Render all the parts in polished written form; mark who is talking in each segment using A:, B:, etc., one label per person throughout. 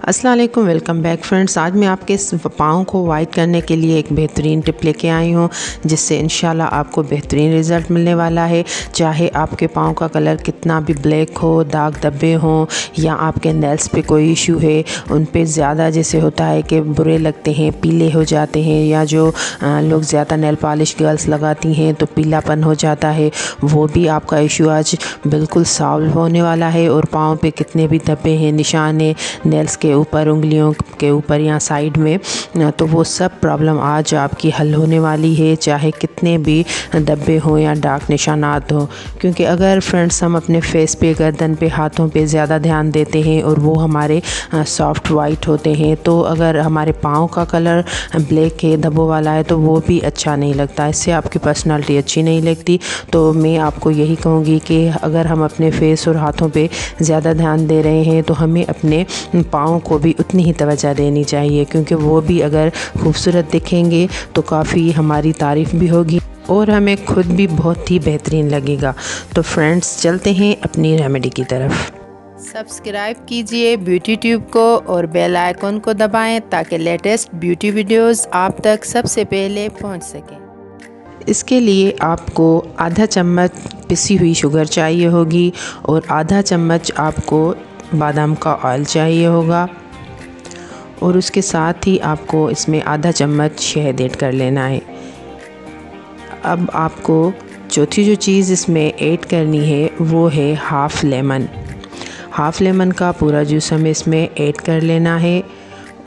A: अस्सलाम वालेकुम, welcome back friends. आज मैं आपके पाँव को वाइट करने के लिए एक बेहतरीन टिप लेके आई हूँ, जिससे इंशाल्लाह आपको बेहतरीन रिज़ल्ट मिलने वाला है। चाहे आपके पाँव का कलर कितना भी ब्लैक हो, दाग धब्बे हों, या आपके नेल्स पे कोई इशू है, उन पे ज़्यादा जैसे होता है कि बुरे लगते हैं, पीले हो जाते हैं, या जो लोग ज़्यादा नेल पॉलिश गर्ल्स लगाती हैं तो पीलापन हो जाता है, वो भी आपका इशू आज बिल्कुल सॉल्व होने वाला है। और पाँव पे कितने भी धब्बे हैं, निशान है नेल्स के ऊपर, उंगलियों के ऊपर या साइड में, तो वो सब प्रॉब्लम आज आपकी हल होने वाली है, चाहे कितने भी धब्बे हों या डार्क निशानात हों। क्योंकि अगर फ्रेंड्स हम अपने फेस पे, गर्दन पे, हाथों पे ज़्यादा ध्यान देते हैं और वो हमारे सॉफ्ट वाइट होते हैं, तो अगर हमारे पाँव का कलर ब्लैक है, धब्बों वाला है, तो वो भी अच्छा नहीं लगता, इससे आपकी पर्सनालिटी अच्छी नहीं लगती। तो मैं आपको यही कहूँगी कि अगर हम अपने फेस और हाथों पे ज़्यादा ध्यान दे रहे हैं तो हमें अपने पाँव को भी उतनी ही तवज्जो देनी चाहिए, क्योंकि वो भी अगर खूबसूरत दिखेंगे तो काफ़ी हमारी तारीफ़ भी होगी और हमें खुद भी बहुत ही बेहतरीन लगेगा। तो फ्रेंड्स, चलते हैं अपनी रेमेडी की तरफ। सब्सक्राइब कीजिए ब्यूटी ट्यूब को और बेल आइकन को दबाएं ताकि लेटेस्ट ब्यूटी वीडियोस आप तक सबसे पहले पहुंच सकें। इसके लिए आपको आधा चम्मच पिसी हुई शुगर चाहिए होगी और आधा चम्मच आपको बादाम का ऑयल चाहिए होगा, और उसके साथ ही आपको इसमें आधा चम्मच शहद ऐड कर लेना है। अब आपको चौथी जो चीज़ इसमें ऐड करनी है वो है हाफ़ लेमन। हाफ़ लेमन का पूरा जूस हमें इसमें ऐड कर लेना है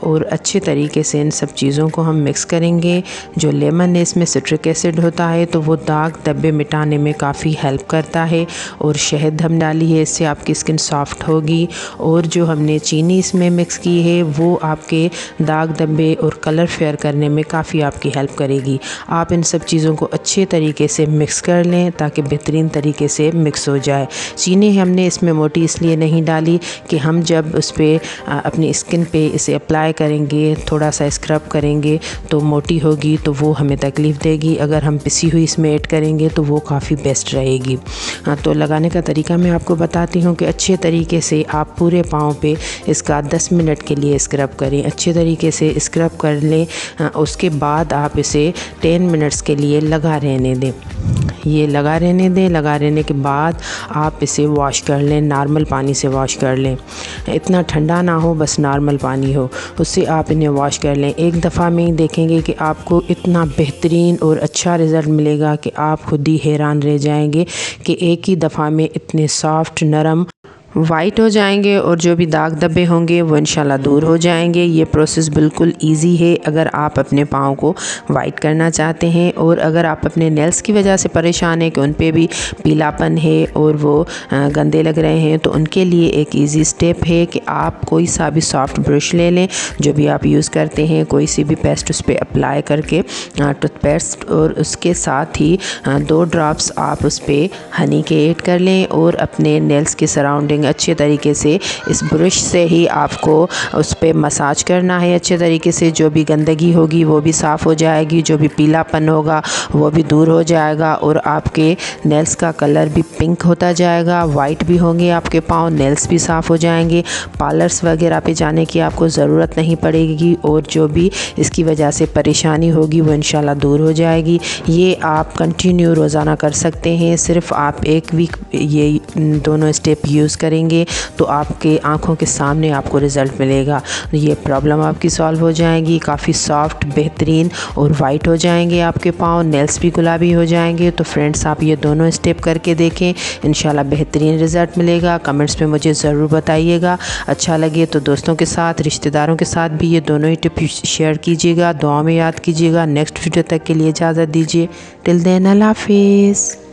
A: और अच्छे तरीके से इन सब चीज़ों को हम मिक्स करेंगे। जो लेमन है इसमें सिट्रिक एसिड होता है, तो वो दाग धब्बे मिटाने में काफ़ी हेल्प करता है। और शहद हम डाली है, इससे आपकी स्किन सॉफ्ट होगी। और जो हमने चीनी इसमें मिक्स की है वो आपके दाग धब्बे और कलर फेयर करने में काफ़ी आपकी हेल्प करेगी। आप इन सब चीज़ों को अच्छे तरीके से मिक्स कर लें ताकि बेहतरीन तरीके से मिक्स हो जाए। चीनी हमने इसमें मोटी इसलिए नहीं डाली कि हम जब उस पर अपनी स्किन पे इसे अप्लाई करेंगे, थोड़ा सा स्क्रब करेंगे, तो मोटी होगी तो वो हमें तकलीफ़ देगी। अगर हम पिसी हुई इसमें ऐड करेंगे तो वो काफ़ी बेस्ट रहेगी। तो लगाने का तरीका मैं आपको बताती हूँ कि अच्छे तरीके से आप पूरे पाँव पे इसका 10 मिनट के लिए स्क्रब करें। अच्छे तरीके से स्क्रब कर लें, उसके बाद आप इसे 10 मिनट्स के लिए लगा रहने दें। ये लगा रहने दें। लगा रहने के बाद आप इसे वॉश कर लें, नॉर्मल पानी से वॉश कर लें। इतना ठंडा ना हो, बस नॉर्मल पानी हो, उससे आप इन्हें वॉश कर लें। एक दफ़ा में ही देखेंगे कि आपको इतना बेहतरीन और अच्छा रिज़ल्ट मिलेगा कि आप खुद ही हैरान रह जाएंगे कि एक ही दफ़ा में इतने सॉफ्ट, नरम, वाइट हो जाएंगे और जो भी दाग धब्बे होंगे वो इंशाल्लाह दूर हो जाएंगे। ये प्रोसेस बिल्कुल इजी है अगर आप अपने पाँव को वाइट करना चाहते हैं। और अगर आप अपने नेल्स की वजह से परेशान हैं कि उन पे भी पीलापन है और वो गंदे लग रहे हैं, तो उनके लिए एक इजी स्टेप है कि आप कोई सा भी सॉफ्ट ब्रश ले लें, जो भी आप यूज़ करते हैं, कोई सी भी पेस्ट उस पर अप्लाई करके, टूथपेस्ट, और उसके साथ ही 2 ड्रॉप्स आप उस पर हनी के ऐड कर लें और अपने नेल्स के सराउंडिंग अच्छे तरीके से इस ब्रश से ही आपको उस पर मसाज करना है अच्छे तरीके से। जो भी गंदगी होगी वो भी साफ़ हो जाएगी, जो भी पीलापन होगा वो भी दूर हो जाएगा, और आपके नेल्स का कलर भी पिंक होता जाएगा, वाइट भी होंगे आपके पाँव, नेल्स भी साफ़ हो जाएंगे। पार्लर्स वगैरह पे जाने की आपको ज़रूरत नहीं पड़ेगी, और जो भी इसकी वजह से परेशानी होगी वो इंशाल्लाह दूर हो जाएगी। ये आप कंटिन्यू रोज़ाना कर सकते हैं। सिर्फ आप 1 वीक ये दोनों स्टेप यूज़ करेंगे तो आपके आंखों के सामने आपको रिज़ल्ट मिलेगा। ये प्रॉब्लम आपकी सॉल्व हो जाएगी, काफ़ी सॉफ्ट, बेहतरीन और वाइट हो जाएंगे आपके पाँव, नेल्स भी गुलाबी हो जाएंगे। तो फ्रेंड्स, आप ये दोनों स्टेप करके देखें, इंशाल्लाह बेहतरीन रिज़ल्ट मिलेगा। कमेंट्स में मुझे ज़रूर बताइएगा। अच्छा लगे तो दोस्तों के साथ, रिश्तेदारों के साथ भी ये दोनों ही टिप शेयर कीजिएगा, दुआ में याद कीजिएगा। नेक्स्ट वीडियो तक के लिए इजाज़त दीजिए। टिल देन, अल्लाह हाफिज़।